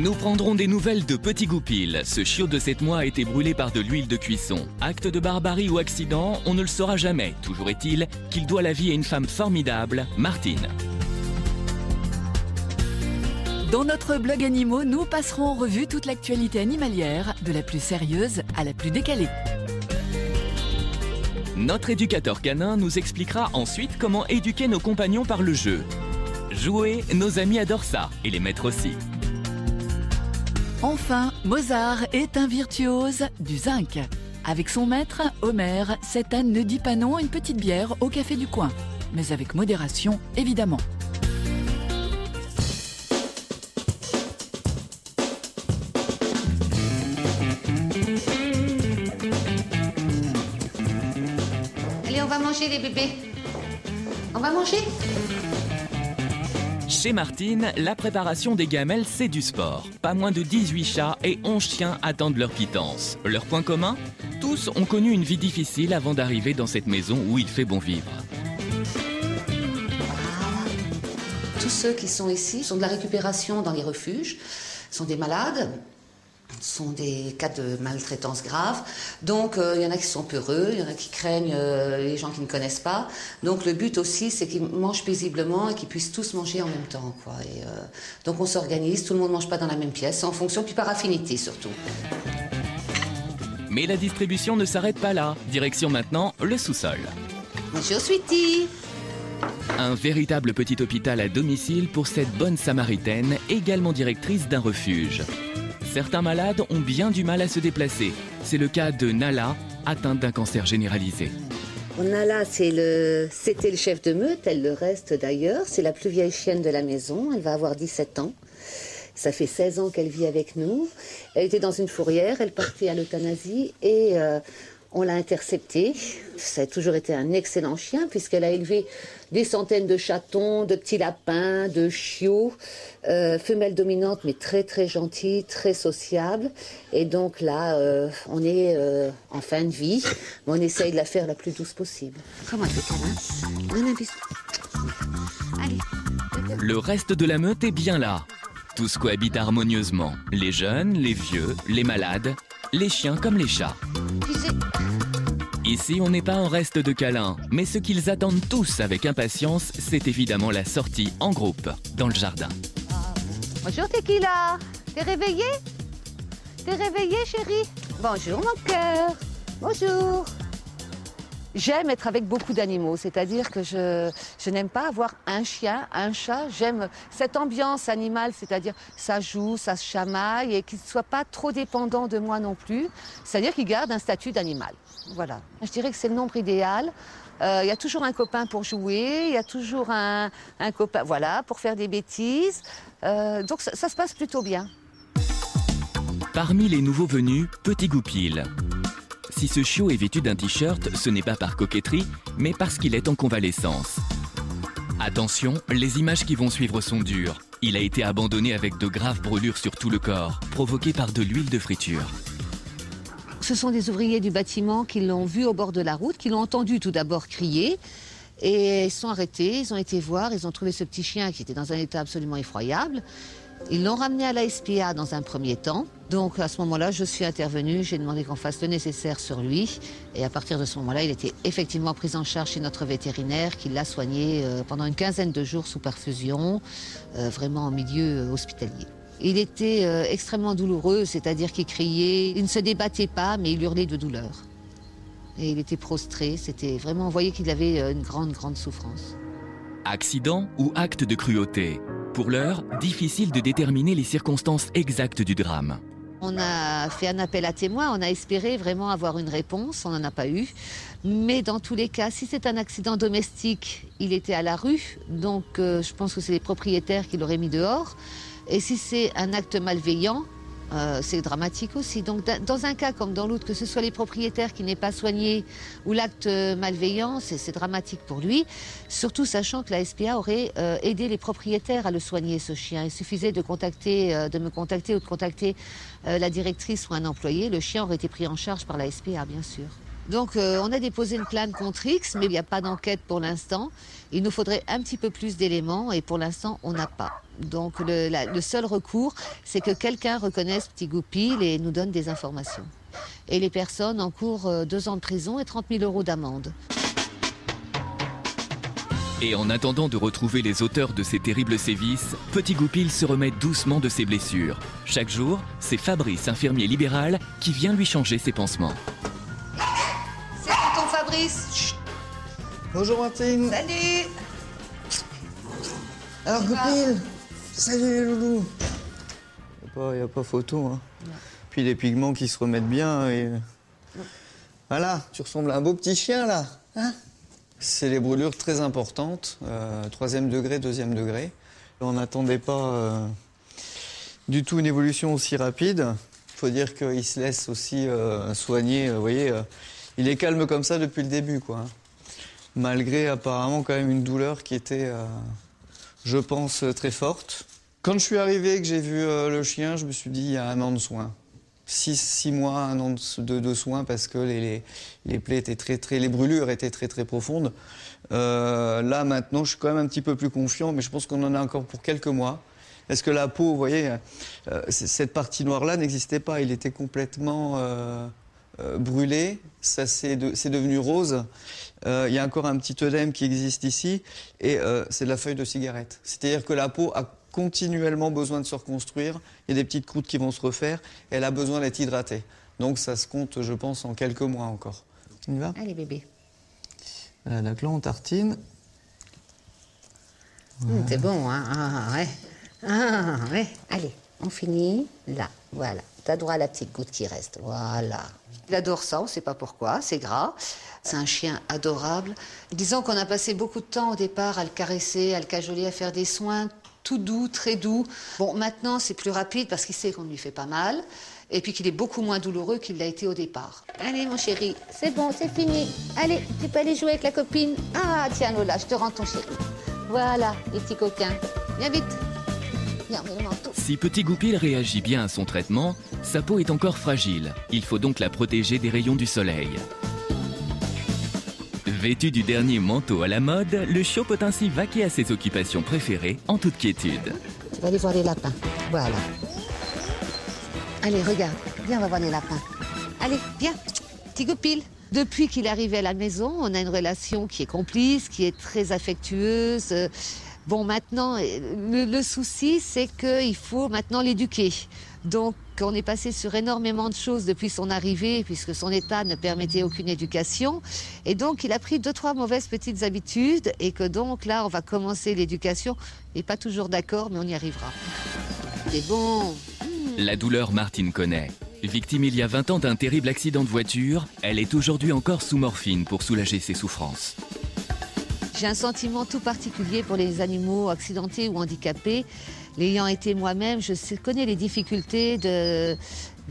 Nous prendrons des nouvelles de Petit Goupil. Ce chiot de 7 mois a été brûlé par de l'huile de cuisson. Acte de barbarie ou accident, on ne le saura jamais. Toujours est-il qu'il doit la vie à une femme formidable, Martine. Dans notre blog Animaux, nous passerons en revue toute l'actualité animalière, de la plus sérieuse à la plus décalée. Notre éducateur canin nous expliquera ensuite comment éduquer nos compagnons par le jeu. Jouer, nos amis adorent ça, et les maîtres aussi. Enfin, Mozart est un virtuose du zinc. Avec son maître, Homer, cet âne ne dit pas non à une petite bière au café du coin. Mais avec modération, évidemment. Allez, on va manger les bébés. On va manger? Chez Martine, la préparation des gamelles, c'est du sport. Pas moins de 18 chats et 11 chiens attendent leur quittance. Leur point commun? Tous ont connu une vie difficile avant d'arriver dans cette maison où il fait bon vivre. Tous ceux qui sont ici sont de la récupération dans les refuges, sont des malades, sont des cas de maltraitance grave. Donc il y en a qui sont peureux, il y en a qui craignent les gens qui ne connaissent pas. Donc le but aussi, c'est qu'ils mangent paisiblement et qu'ils puissent tous manger en même temps, quoi. Et, donc on s'organise, tout le monde ne mange pas dans la même pièce, en fonction, puis par affinité surtout. Mais la distribution ne s'arrête pas là. Direction maintenant le sous-sol. Bonjour, Sweetie. Un véritable petit hôpital à domicile pour cette bonne samaritaine, également directrice d'un refuge. Certains malades ont bien du mal à se déplacer. C'est le cas de Nala, atteinte d'un cancer généralisé. Nala, c'était le chef de meute, elle le reste d'ailleurs. C'est la plus vieille chienne de la maison, elle va avoir 17 ans. Ça fait 16 ans qu'elle vit avec nous. Elle était dans une fourrière, elle partait à l'euthanasie et on l'a interceptée. Ça a toujours été un excellent chien puisqu'elle a élevé des centaines de chatons, de petits lapins, de chiots, femelle dominante mais très très gentille, très sociable. Et donc là, on est en fin de vie, mais on essaye de la faire la plus douce possible. Comment tu câlin? Donne un bisou. Allez. Le reste de la meute est bien là. Tous cohabitent harmonieusement. Les jeunes, les vieux, les malades, les chiens comme les chats. Ici, on n'est pas en reste de câlins, mais ce qu'ils attendent tous avec impatience, c'est évidemment la sortie en groupe, dans le jardin. Bonjour, Tequila. T'es réveillée? T'es réveillée, chérie? Bonjour, mon cœur. Bonjour. J'aime être avec beaucoup d'animaux, c'est-à-dire que je n'aime pas avoir un chien, un chat. J'aime cette ambiance animale, c'est-à-dire ça joue, ça se chamaille et qu'il ne soit pas trop dépendant de moi non plus. C'est-à-dire qu'il garde un statut d'animal. Voilà. Je dirais que c'est le nombre idéal. Il y a toujours un copain pour jouer, il y a toujours un copain, voilà, pour faire des bêtises. Donc ça se passe plutôt bien. Parmi les nouveaux venus, Petit Goupil. Si ce chiot est vêtu d'un t-shirt, ce n'est pas par coquetterie, mais parce qu'il est en convalescence. Attention, les images qui vont suivre sont dures. Il a été abandonné avec de graves brûlures sur tout le corps, provoquées par de l'huile de friture. Ce sont des ouvriers du bâtiment qui l'ont vu au bord de la route, qui l'ont entendu tout d'abord crier. Et ils sont arrêtés, ils ont été voir, ils ont trouvé ce petit chien qui était dans un état absolument effroyable. Ils l'ont ramené à la SPA dans un premier temps. Donc à ce moment-là, je suis intervenue, j'ai demandé qu'on fasse le nécessaire sur lui. Et à partir de ce moment-là, il était effectivement pris en charge chez notre vétérinaire qui l'a soigné pendant une quinzaine de jours sous perfusion, vraiment en milieu hospitalier. Il était extrêmement douloureux, c'est-à-dire qu'il criait, il ne se débattait pas, mais il hurlait de douleur. Et il était prostré, c'était vraiment, on voyait qu'il avait une grande souffrance. Accident ou acte de cruauté? Pour l'heure, difficile de déterminer les circonstances exactes du drame. On a fait un appel à témoins, on a espéré vraiment avoir une réponse, on n'en a pas eu. Mais dans tous les cas, si c'est un accident domestique, il était à la rue, donc je pense que c'est les propriétaires qui l'auraient mis dehors. Et si c'est un acte malveillant, c'est dramatique aussi. Donc dans un cas comme dans l'autre, que ce soit les propriétaires qui n'aient pas soigné ou l'acte malveillant, c'est dramatique pour lui. Surtout sachant que la SPA aurait aidé les propriétaires à le soigner, ce chien. Il suffisait de me contacter ou de contacter la directrice ou un employé. Le chien aurait été pris en charge par la SPA, bien sûr. Donc on a déposé une plainte contre X, mais il n'y a pas d'enquête pour l'instant. Il nous faudrait un petit peu plus d'éléments et pour l'instant on n'a pas. Donc le seul recours, c'est que quelqu'un reconnaisse Petit Goupil et nous donne des informations. Et les personnes encourent 2 ans de prison et 30 000 € d'amende. Et en attendant de retrouver les auteurs de ces terribles sévices, Petit Goupil se remet doucement de ses blessures. Chaque jour, c'est Fabrice, infirmier libéral, qui vient lui changer ses pansements. C'est tonton Fabrice. Chut. Bonjour Martine. Salut. Alors Goupil. Salut les loulous. Y a pas photo, hein. Puis les pigments qui se remettent bien et... Voilà, tu ressembles à un beau petit chien là, hein. C'est les brûlures très importantes, 3e degré, 2e degré. On n'attendait pas du tout une évolution aussi rapide. Il faut dire qu'il se laisse aussi soigner, vous voyez, il est calme comme ça depuis le début, quoi. Malgré apparemment quand même une douleur qui était, je pense, très forte. Quand je suis arrivé et que j'ai vu le chien, je me suis dit il y a 1 an de soins. 6 mois, 1 an de soins parce que les plaies étaient les brûlures étaient très profondes. Là maintenant, je suis quand même un petit peu plus confiant, mais je pense qu'on en a encore pour quelques mois. Est-ce que la peau, vous voyez, cette partie noire-là n'existait pas, il était complètement brûlé, ça c'est devenu rose. Il y a encore un petit œdème qui existe ici, et c'est de la feuille de cigarette. C'est-à-dire que la peau a continuellement besoin de se reconstruire, il y a des petites croûtes qui vont se refaire, et elle a besoin d'être hydratée. Donc ça se compte, je pense, en quelques mois encore. On y va ? Allez bébé. La clé on tartine. Voilà. C'est bon, hein. Ah ouais. Allez, on finit là. Voilà. T'as droit à la petite goutte qui reste. Voilà. Il adore ça, on ne sait pas pourquoi, c'est gras. C'est un chien adorable. Disons qu'on a passé beaucoup de temps au départ à le caresser, à le cajoler, à faire des soins tout doux, très doux. Bon, maintenant, c'est plus rapide parce qu'il sait qu'on ne lui fait pas mal. Et puis qu'il est beaucoup moins douloureux qu'il l'a été au départ. Allez, mon chéri, c'est bon, c'est fini. Allez, tu peux aller jouer avec la copine. Ah, tiens, Lola, je te rends ton chéri. Voilà, les petits coquins. Viens vite. Viens, mets le manteau. Si Petit Goupil réagit bien à son traitement, sa peau est encore fragile. Il faut donc la protéger des rayons du soleil. Vêtu du dernier manteau à la mode, le chiot peut ainsi vaquer à ses occupations préférées en toute quiétude. Tu vas aller voir les lapins. Voilà. Allez, regarde. Viens, on va voir les lapins. Allez, viens. Petit Goupil. Depuis qu'il est arrivé à la maison, on a une relation qui est complice, qui est très affectueuse. Bon, maintenant, le souci, c'est qu'il faut maintenant l'éduquer. Donc, on est passé sur énormément de choses depuis son arrivée, puisque son état ne permettait aucune éducation. Et donc, il a pris 2-3 mauvaises petites habitudes, et que donc, là, on va commencer l'éducation. Et pas toujours d'accord, mais on y arrivera. C'est bon. La douleur, Martine connaît. Victime il y a 20 ans d'un terrible accident de voiture, elle est aujourd'hui encore sous morphine pour soulager ses souffrances. J'ai un sentiment tout particulier pour les animaux accidentés ou handicapés. L'ayant été moi-même, je connais les difficultés de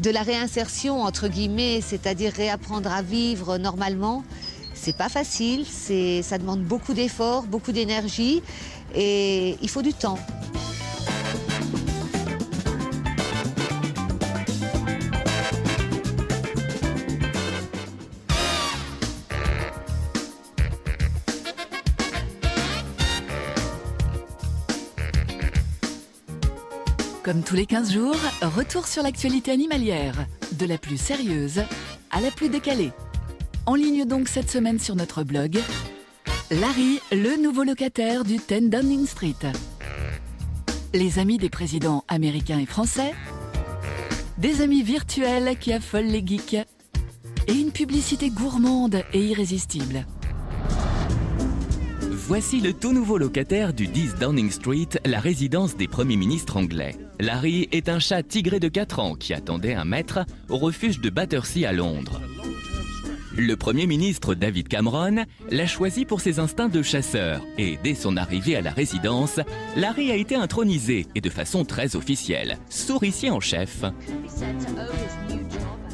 la réinsertion, entre guillemets, c'est-à-dire réapprendre à vivre normalement. C'est pas facile, ça demande beaucoup d'efforts, beaucoup d'énergie et il faut du temps. Comme tous les 15 jours, retour sur l'actualité animalière, de la plus sérieuse à la plus décalée. En ligne donc cette semaine sur notre blog, Larry, le nouveau locataire du 10 Downing Street. Les amis des présidents américains et français, des amis virtuels qui affolent les geeks, et une publicité gourmande et irrésistible. Voici le tout nouveau locataire du 10 Downing Street, la résidence des premiers ministres anglais. Larry est un chat tigré de 4 ans qui attendait un maître au refuge de Battersea à Londres. Le Premier ministre David Cameron l'a choisi pour ses instincts de chasseur et dès son arrivée à la résidence, Larry a été intronisé et de façon très officielle, souricier en chef.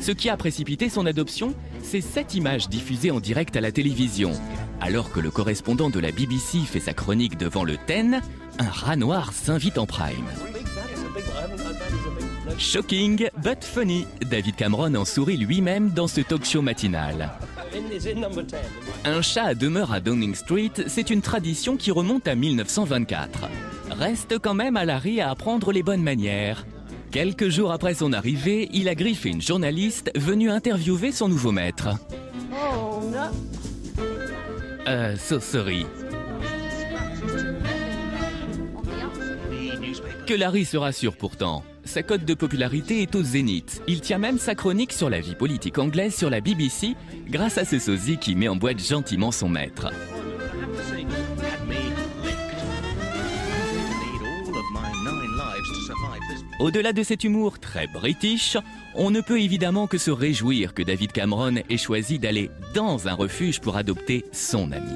Ce qui a précipité son adoption, c'est cette image diffusée en direct à la télévision. Alors que le correspondant de la BBC fait sa chronique devant le 10, un rat noir s'invite en prime. Shocking but funny, David Cameron en sourit lui-même dans ce talk-show matinal. Un chat demeure à Downing Street, c'est une tradition qui remonte à 1924. Reste quand même à Larry à apprendre les bonnes manières. Quelques jours après son arrivée, il a griffé une journaliste venue interviewer son nouveau maître. So sorry. Que Larry se rassure pourtant. Sa cote de popularité est au zénith. Il tient même sa chronique sur la vie politique anglaise sur la BBC grâce à ce sosie qui met en boîte gentiment son maître. Au-delà de cet humour très british, on ne peut évidemment que se réjouir que David Cameron ait choisi d'aller dans un refuge pour adopter son ami.